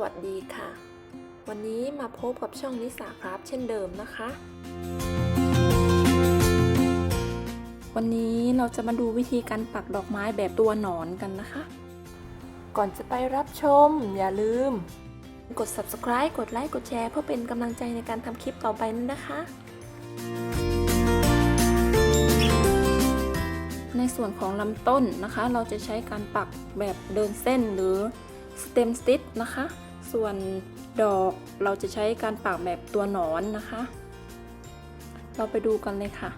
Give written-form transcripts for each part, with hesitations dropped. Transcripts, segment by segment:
วัสดีค่ะวันนี้มาพบกับช่องนิสาครับเช่นเดิมนะคะวันนี้เราจะมาดูวิธีการปักดอกไม้แบบตัวหนอนกันนะคะก่อนจะไปรับชมอย่าลืมกด Subscribe กดไลค์กดแชร์เพื่อเป็นกำลังใจในการทำคลิปต่อไปนั้นนะคะในส่วนของลำต้นนะคะเราจะใช้การปักแบบเดินเส้นหรือ stem stitch นะคะส่วนดอกเราจะใช้การปักแบบตัวหนอนนะคะเราไปดูกันเลยค่ะ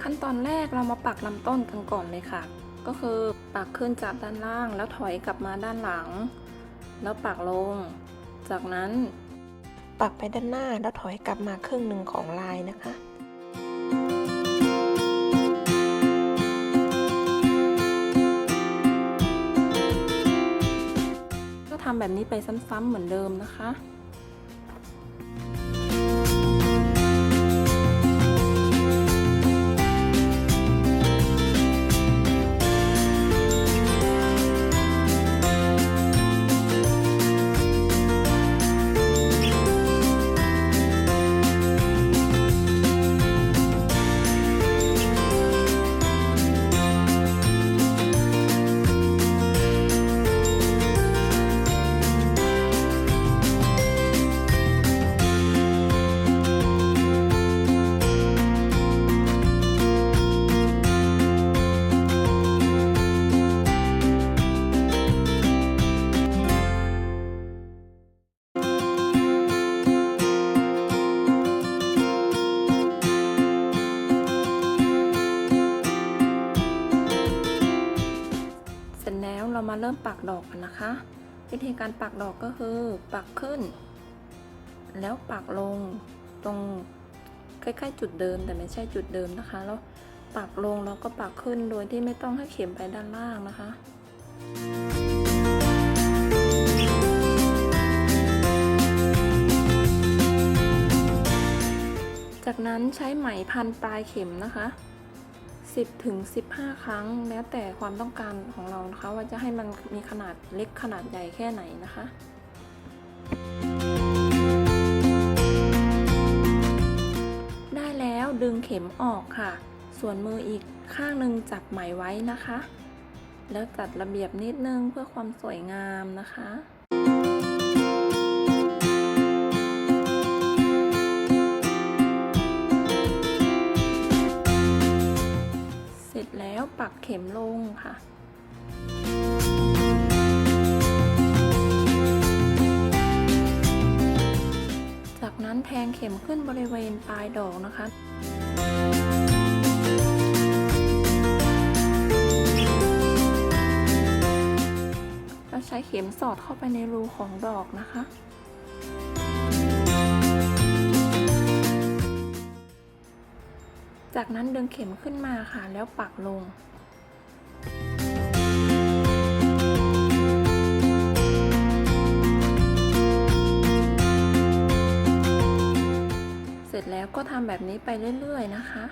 ขั้นตอนแรกเรามาปักลำต้นกันก่อนเลยค่ะก็คือปักขึ้นจากด้านล่างแล้วถอยกลับมาด้านหลังแล้วปักลงจากนั้นปักไปด้านหน้าแล้วถอยกลับมาครึ่งหนึ่งของลายนะคะทำแบบนี้ไปซ้ำๆเหมือนเดิมนะคะเรามาเริ่มปักดอกกันนะคะวิธีการปักดอกก็คือปักขึ้นแล้วปักลงตรงใกล้ๆจุดเดิมแต่ไม่ใช่จุดเดิมนะคะแล้วปักลงแล้วก็ปักขึ้นโดยที่ไม่ต้องให้เข็มไปด้านล่างนะคะจากนั้นใช้ไหมพันปลายเข็มนะคะ10 ถึง 15 ครั้งแล้วแต่ความต้องการของเรานะคะว่าจะให้มันมีขนาดเล็กขนาดใหญ่แค่ไหนนะคะได้แล้วดึงเข็มออกค่ะส่วนมืออีกข้างหนึ่งจับไหมไว้นะคะแล้วจัดระเบียบนิดนึงเพื่อความสวยงามนะคะแล้วปักเข็มลงค่ะจากนั้นแทงเข็มขึ้นบริเวณปลายดอกนะคะแล้วใช้เข็มสอดเข้าไปในรูของดอกนะคะจากนั้นดึงเข็มขึ้นมาค่ะแล้วปักลงเสร็จแล้วก็ทำแบบนี้ไปเรื่อยๆนะคะ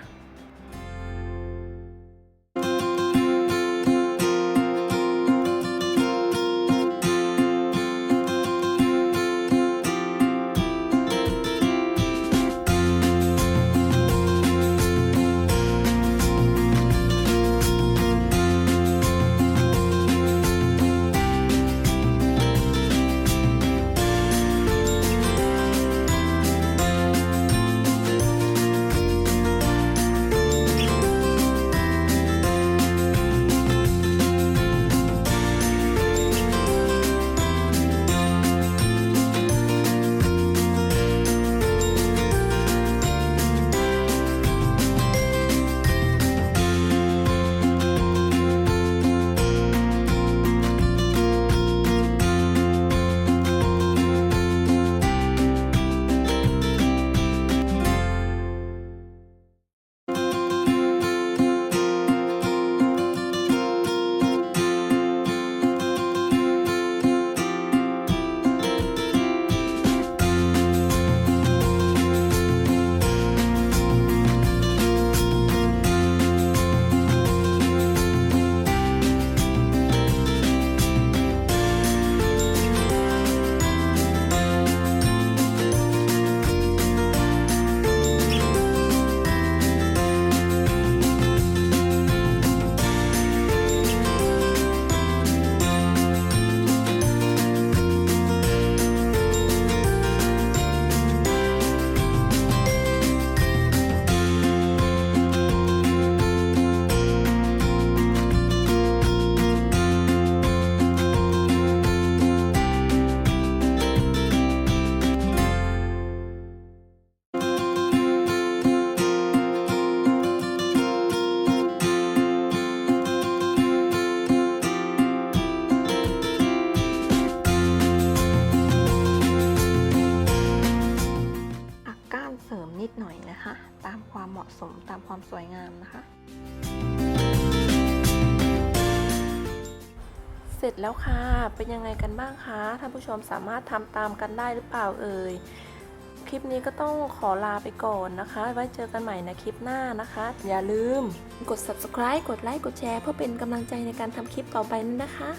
ามความสวยงามนะคะ เสร็จแล้วค่ะเป็นยังไงกันบ้างคะท่านผู้ชมสามารถทำตามกันได้หรือเปล่าเอ่ยคลิปนี้ก็ต้องขอลาไปก่อนนะคะไว้เจอกันใหม่ในคลิปหน้านะคะอย่าลืมกด subscribe กดไลค์กดแชร์เพื่อเป็นกำลังใจในการทำคลิปต่อไปนั้นนะคะ